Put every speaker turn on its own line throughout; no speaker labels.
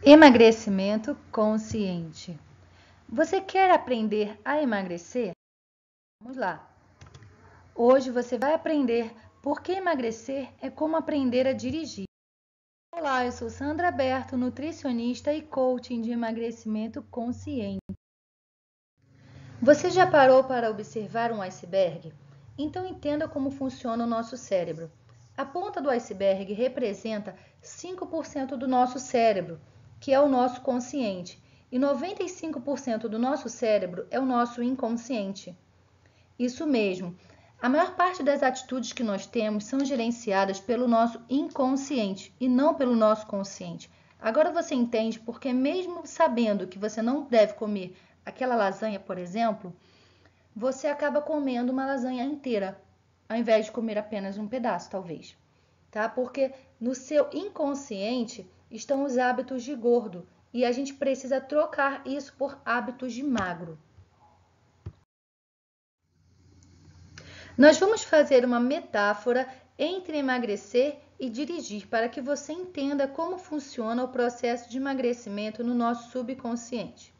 Emagrecimento consciente. Você quer aprender a emagrecer? Vamos lá. Hoje você vai aprender por que emagrecer é como aprender a dirigir. Olá, eu sou Sandra Berto, nutricionista e coaching de emagrecimento consciente. Você já parou para observar um iceberg? Então entenda como funciona o nosso cérebro. A ponta do iceberg representa 5% do nosso cérebro, que é o nosso consciente, e 95% do nosso cérebro é o nosso inconsciente. Isso mesmo. A maior parte das atitudes que nós temos são gerenciadas pelo nosso inconsciente e não pelo nosso consciente. Agora você entende porque, mesmo sabendo que você não deve comer aquela lasanha, por exemplo, você acaba comendo uma lasanha inteira, ao invés de comer apenas um pedaço, talvez. Tá? Porque no seu inconsciente estão os hábitos de gordo e a gente precisa trocar isso por hábitos de magro. Nós vamos fazer uma metáfora entre emagrecer e dirigir para que você entenda como funciona o processo de emagrecimento no nosso subconsciente.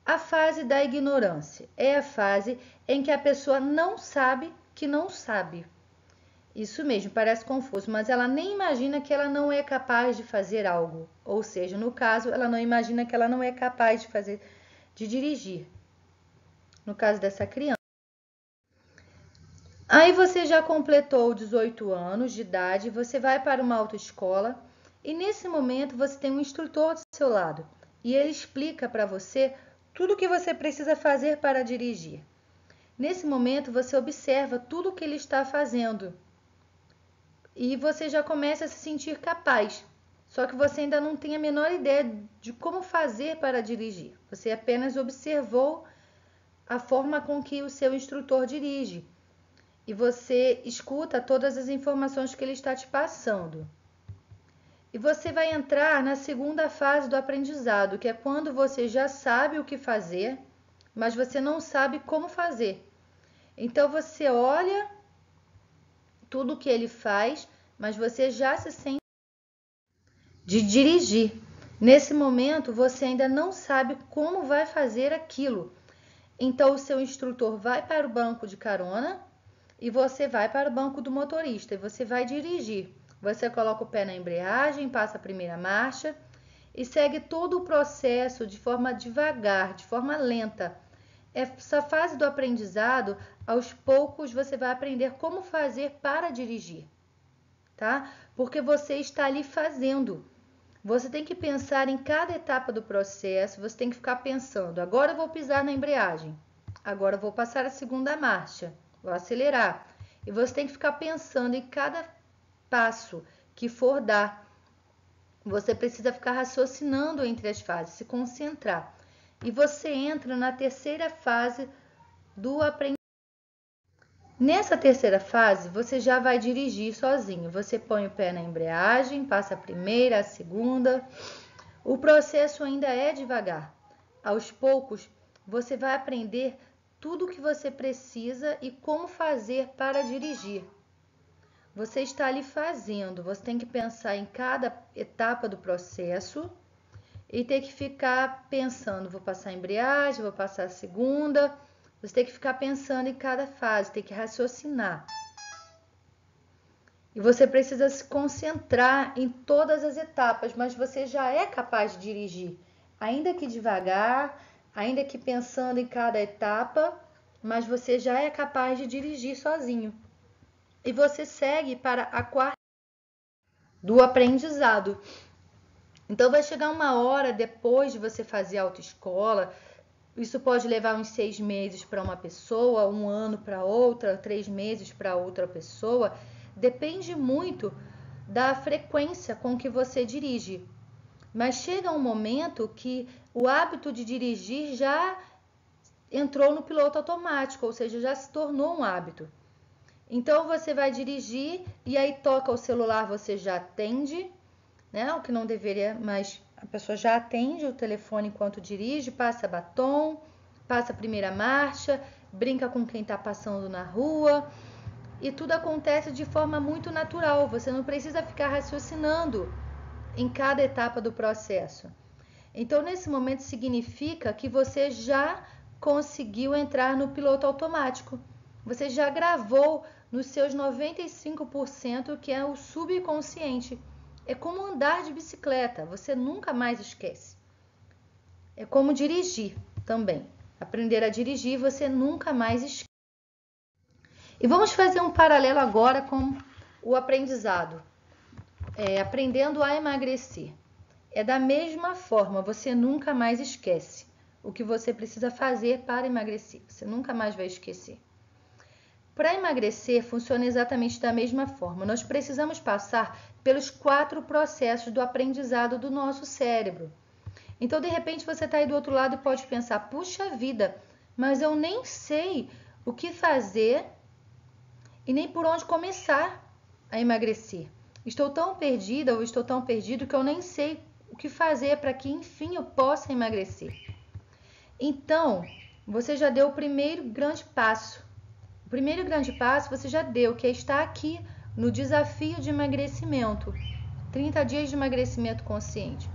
A fase da ignorância é a fase em que a pessoa não sabe que não sabe. Isso mesmo, parece confuso, mas ela nem imagina que ela não é capaz de fazer algo. Ou seja, no caso, ela não imagina que ela não é capaz de dirigir. No caso dessa criança. Aí você já completou 18 anos de idade, você vai para uma autoescola e nesse momento você tem um instrutor do seu lado e ele explica para você tudo o que você precisa fazer para dirigir. Nesse momento você observa tudo o que ele está fazendo e você já começa a se sentir capaz. Só que você ainda não tem a menor ideia de como fazer para dirigir. Você apenas observou a forma com que o seu instrutor dirige. E você escuta todas as informações que ele está te passando. E você vai entrar na segunda fase do aprendizado, que é quando você já sabe o que fazer, mas você não sabe como fazer. Então você olha tudo o que ele faz, mas você já se sente de dirigir. Nesse momento você ainda não sabe como vai fazer aquilo. Então o seu instrutor vai para o banco de carona e você vai para o banco do motorista e você vai dirigir. Você coloca o pé na embreagem, passa a primeira marcha e segue todo o processo de forma devagar, de forma lenta. Essa fase do aprendizado, aos poucos você vai aprender como fazer para dirigir, tá? Porque você está ali fazendo. Você tem que pensar em cada etapa do processo, você tem que ficar pensando, agora eu vou pisar na embreagem, agora eu vou passar a segunda marcha, vou acelerar. E você tem que ficar pensando em cada passo que for dar. Você precisa ficar raciocinando entre as fases, se concentrar. E você entra na terceira fase do aprendizado. Nessa terceira fase, você já vai dirigir sozinho. Você põe o pé na embreagem, passa a primeira, a segunda. O processo ainda é devagar. Aos poucos, você vai aprender tudo o que você precisa e como fazer para dirigir. Você está ali fazendo, você tem que pensar em cada etapa do processo e ter que ficar pensando, vou passar a embreagem, vou passar a segunda. Você tem que ficar pensando em cada fase, tem que raciocinar. E você precisa se concentrar em todas as etapas, mas você já é capaz de dirigir, ainda que devagar, ainda que pensando em cada etapa, mas você já é capaz de dirigir sozinho. E você segue para a quarta do aprendizado. Então vai chegar uma hora depois de você fazer a autoescola, isso pode levar uns 6 meses para uma pessoa, 1 ano para outra, 3 meses para outra pessoa. Depende muito da frequência com que você dirige. Mas chega um momento que o hábito de dirigir já entrou no piloto automático, ou seja, já se tornou um hábito. Então você vai dirigir e aí toca o celular, você já atende, né? O que não deveria, mas a pessoa já atende o telefone enquanto dirige, passa batom, passa a primeira marcha, brinca com quem está passando na rua e tudo acontece de forma muito natural. Você não precisa ficar raciocinando em cada etapa do processo. Então, nesse momento, significa que você já conseguiu entrar no piloto automático. Você já gravou nos seus 95%, que é o subconsciente. É como andar de bicicleta, você nunca mais esquece. É como dirigir também. Aprender a dirigir, você nunca mais esquece. E vamos fazer um paralelo agora com o aprendizado. Aprendendo a emagrecer. É da mesma forma, você nunca mais esquece o que você precisa fazer para emagrecer. Você nunca mais vai esquecer. Para emagrecer, funciona exatamente da mesma forma. Nós precisamos passar pelos 4 processos do aprendizado do nosso cérebro. Então, de repente, você está aí do outro lado e pode pensar, puxa vida, mas eu nem sei o que fazer e nem por onde começar a emagrecer. Estou tão perdida ou estou tão perdido que eu nem sei o que fazer para que, enfim, eu possa emagrecer. Então, você já deu o primeiro grande passo. O primeiro grande passo você já deu, que é estar aqui no desafio de emagrecimento. 30 dias de emagrecimento consciente.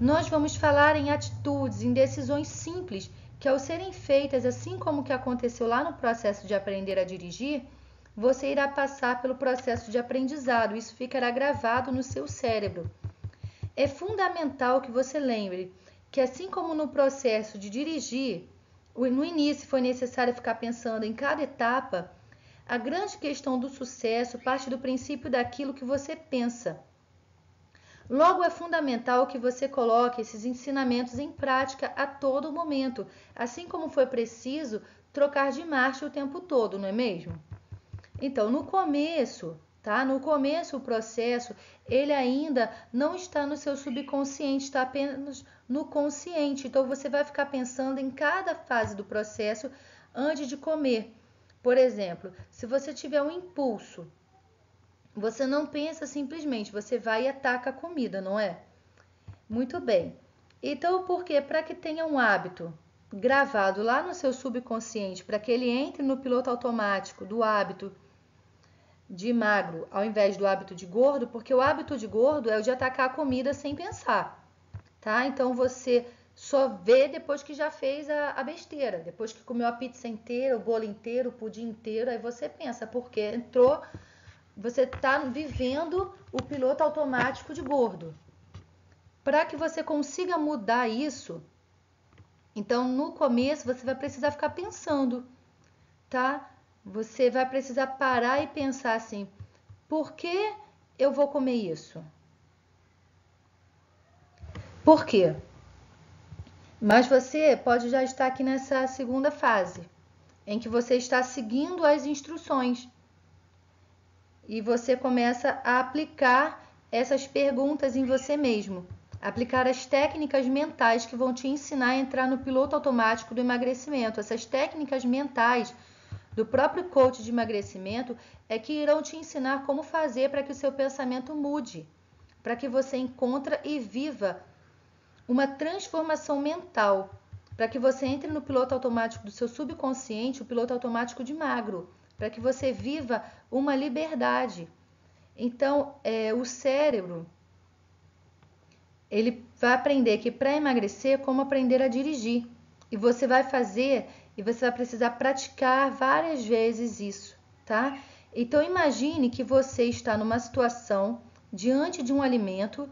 Nós vamos falar em atitudes, em decisões simples, que ao serem feitas, assim como que aconteceu lá no processo de aprender a dirigir, você irá passar pelo processo de aprendizado. Isso ficará gravado no seu cérebro. É fundamental que você lembre que, assim como no processo de dirigir, no início foi necessário ficar pensando em cada etapa, a grande questão do sucesso parte do princípio daquilo que você pensa. Logo, é fundamental que você coloque esses ensinamentos em prática a todo momento, assim como foi preciso trocar de marcha o tempo todo, não é mesmo? Então, no começo, tá? No começo, o processo, ele ainda não está no seu subconsciente, está apenas no consciente. Então, você vai ficar pensando em cada fase do processo antes de comer. Por exemplo, se você tiver um impulso, você não pensa simplesmente, você vai e ataca a comida, não é? Muito bem. Então, por quê? Para que tenha um hábito gravado lá no seu subconsciente, para que ele entre no piloto automático do hábito de magro ao invés do hábito de gordo, porque o hábito de gordo é o de atacar a comida sem pensar, tá? Então você só vê depois que já fez a besteira, depois que comeu a pizza inteira, o bolo inteiro, o pudim inteiro, aí você pensa, porque entrou, você tá vivendo o piloto automático de gordo. Para que você consiga mudar isso, então no começo você vai precisar ficar pensando, tá? Você vai precisar parar e pensar assim, por que eu vou comer isso? Por quê? Mas você pode já estar aqui nessa segunda fase, em que você está seguindo as instruções. E você começa a aplicar essas perguntas em você mesmo. Aplicar as técnicas mentais que vão te ensinar a entrar no piloto automático do emagrecimento. Essas técnicas mentais do próprio coach de emagrecimento é que irão te ensinar como fazer para que o seu pensamento mude, para que você encontre e viva uma transformação mental, para que você entre no piloto automático do seu subconsciente, o piloto automático de magro, para que você viva uma liberdade. Então, o cérebro, ele vai aprender que para emagrecer, como aprender a dirigir. E você vai fazer e você vai precisar praticar várias vezes isso, tá? Então imagine que você está numa situação diante de um alimento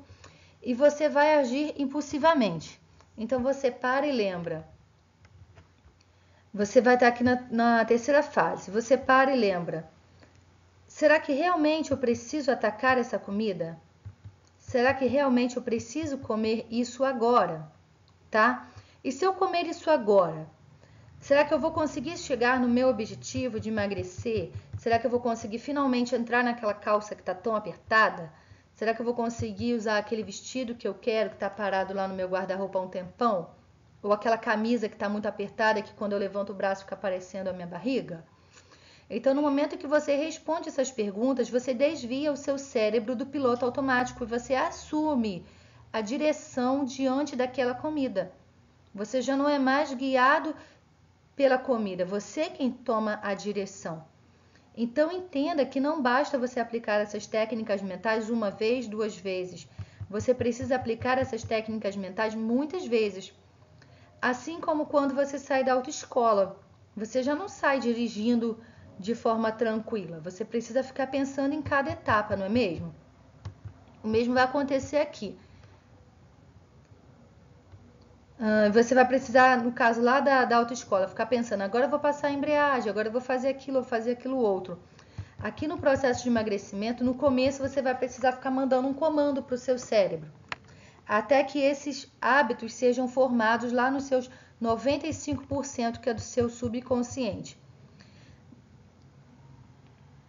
e você vai agir impulsivamente. Então você para e lembra. Você vai estar aqui na terceira fase. Você para e lembra. Será que realmente eu preciso atacar essa comida? Será que realmente eu preciso comer isso agora? Tá? E se eu comer isso agora, será que eu vou conseguir chegar no meu objetivo de emagrecer? Será que eu vou conseguir finalmente entrar naquela calça que está tão apertada? Será que eu vou conseguir usar aquele vestido que eu quero, que está parado lá no meu guarda-roupa há um tempão? Ou aquela camisa que está muito apertada, que quando eu levanto o braço fica aparecendo a minha barriga? Então, no momento que você responde essas perguntas, você desvia o seu cérebro do piloto automático e você assume a direção diante daquela comida. Você já não é mais guiado pela comida, você quem toma a direção. Então entenda que não basta você aplicar essas técnicas mentais uma vez, duas vezes. você precisa aplicar essas técnicas mentais muitas vezes. Assim como quando você sai da autoescola, você já não sai dirigindo de forma tranquila, você precisa ficar pensando em cada etapa, não é mesmo? O mesmo vai acontecer aqui. Você vai precisar, no caso lá da autoescola, ficar pensando, agora eu vou passar a embreagem, agora eu vou fazer aquilo outro. Aqui no processo de emagrecimento, no começo você vai precisar ficar mandando um comando para o seu cérebro, até que esses hábitos sejam formados lá nos seus 95%, que é do seu subconsciente.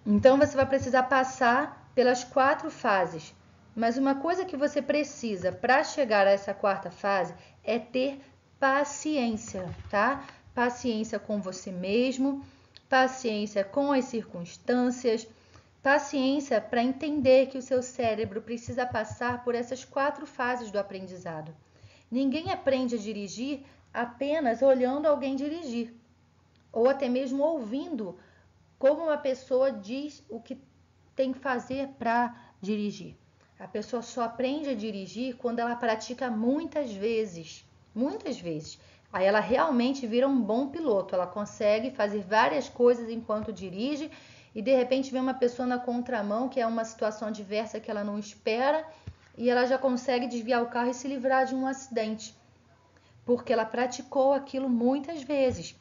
Então você vai precisar passar pelas 4 fases. Mas uma coisa que você precisa para chegar a essa 4ª fase é ter paciência, tá? Paciência com você mesmo, paciência com as circunstâncias, paciência para entender que o seu cérebro precisa passar por essas 4 fases do aprendizado. Ninguém aprende a dirigir apenas olhando alguém dirigir, ou até mesmo ouvindo como uma pessoa diz o que tem que fazer para dirigir. A pessoa só aprende a dirigir quando ela pratica muitas vezes. Muitas vezes. Aí ela realmente vira um bom piloto. Ela consegue fazer várias coisas enquanto dirige e de repente vem uma pessoa na contramão, que é uma situação adversa que ela não espera, e ela já consegue desviar o carro e se livrar de um acidente, porque ela praticou aquilo muitas vezes.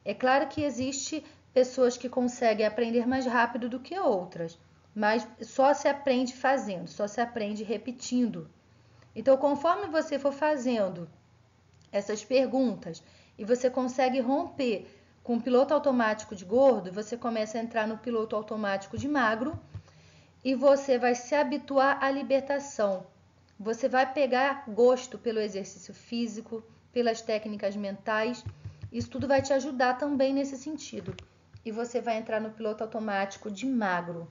É claro que existe pessoas que conseguem aprender mais rápido do que outras, mas só se aprende fazendo, só se aprende repetindo. Então, conforme você for fazendo essas perguntas e você consegue romper com o piloto automático de gordo, você começa a entrar no piloto automático de magro e você vai se habituar à libertação. Você vai pegar gosto pelo exercício físico, pelas técnicas mentais. Isso tudo vai te ajudar também nesse sentido. E você vai entrar no piloto automático de magro.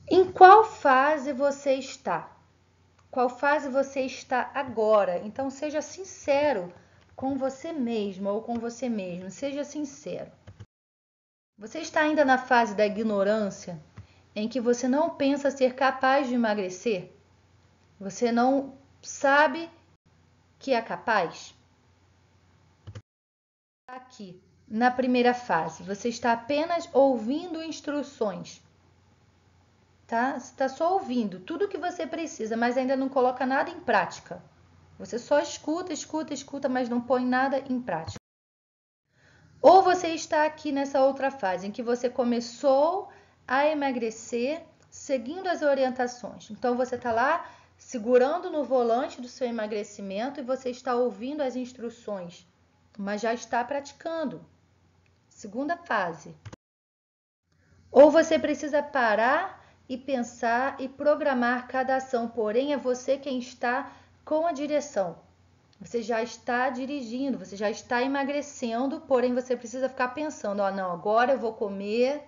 Em qual fase você está? Qual fase você está agora? Então, seja sincero com você mesmo ou com você mesmo. Seja sincero. Você está ainda na fase da ignorância, em que você não pensa ser capaz de emagrecer? Você não sabe que é capaz? Aqui, na primeira fase, você está apenas ouvindo instruções. Tá? Você está só ouvindo tudo o que você precisa, mas ainda não coloca nada em prática. Você só escuta, mas não põe nada em prática. Ou você está aqui nessa outra fase, em que você começou a emagrecer seguindo as orientações. Então, você está lá segurando no volante do seu emagrecimento e você está ouvindo as instruções, mas já está praticando. Segunda fase. Ou você precisa parar e pensar e programar cada ação, porém é você quem está com a direção. Você já está dirigindo, você já está emagrecendo, porém você precisa ficar pensando, não, agora eu vou comer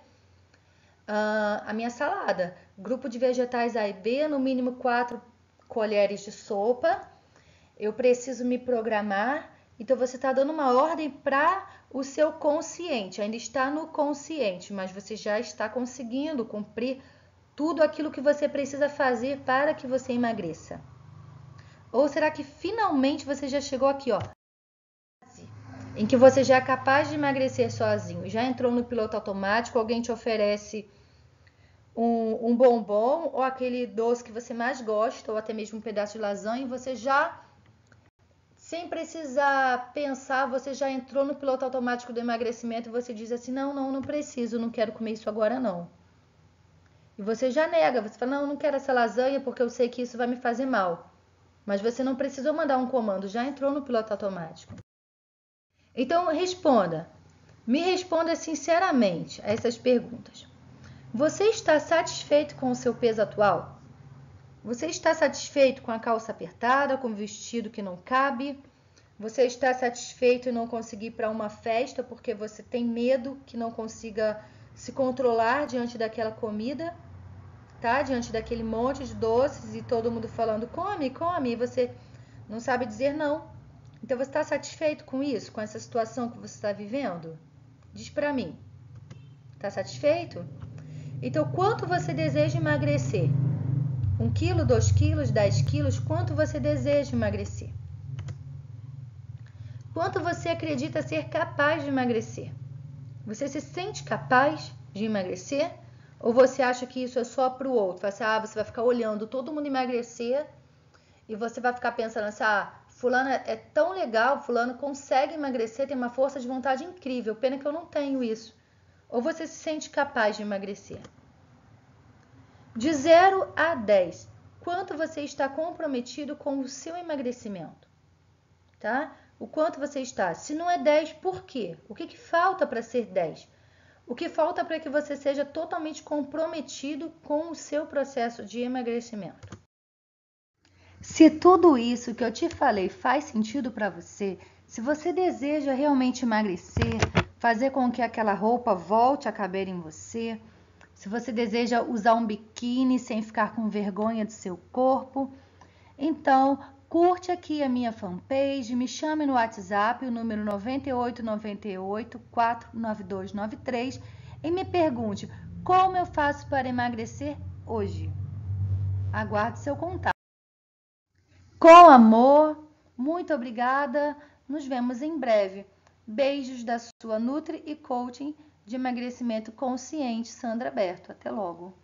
a minha salada. Grupo de vegetais A e B, no mínimo 4 colheres de sopa. Eu preciso me programar. Então você está dando uma ordem para o seu consciente, ainda está no consciente, mas você já está conseguindo cumprir tudo aquilo que você precisa fazer para que você emagreça. Ou será que finalmente você já chegou aqui, em que você já é capaz de emagrecer sozinho, já entrou no piloto automático, alguém te oferece um bombom ou aquele doce que você mais gosta, ou até mesmo um pedaço de lasanha, e você já, sem precisar pensar, você já entrou no piloto automático do emagrecimento e você diz assim, não preciso, não quero comer isso agora não. E você já nega, você fala, não quero essa lasanha porque eu sei que isso vai me fazer mal. Mas você não precisou mandar um comando, já entrou no piloto automático. Então, me responda sinceramente a essas perguntas. Você está satisfeito com o seu peso atual? Você está satisfeito com a calça apertada, com o vestido que não cabe? Você está satisfeito em não conseguir ir para uma festa porque você tem medo que não consiga se controlar diante daquela comida? Tá? Diante daquele monte de doces e todo mundo falando come, e você não sabe dizer não. Então você está satisfeito com isso, com essa situação que você está vivendo? Diz para mim. Está satisfeito? Então quanto você deseja emagrecer? 1 quilo, 2 quilos, 10 quilos, quanto você deseja emagrecer? Quanto você acredita ser capaz de emagrecer? Você se sente capaz de emagrecer? Ou você acha que isso é só para o outro? Você vai ficar olhando todo mundo emagrecer e você vai ficar pensando assim, fulano é tão legal, fulano consegue emagrecer, tem uma força de vontade incrível, pena que eu não tenho isso. Ou você se sente capaz de emagrecer? De 0 a 10, quanto você está comprometido com o seu emagrecimento? Tá? O quanto você está? Se não é 10, por quê? O que falta para ser 10? O que falta para que você seja totalmente comprometido com o seu processo de emagrecimento? Se tudo isso que eu te falei faz sentido para você, se você deseja realmente emagrecer, fazer com que aquela roupa volte a caber em você, se você deseja usar um biquíni sem ficar com vergonha do seu corpo, então curte aqui a minha fanpage, me chame no WhatsApp, o número 9898-49293 e me pergunte como eu faço para emagrecer hoje. Aguardo seu contato. Com amor, muito obrigada, nos vemos em breve. Beijos da sua Nutri e Coaching de Emagrecimento Consciente, Sandra Berto. Até logo.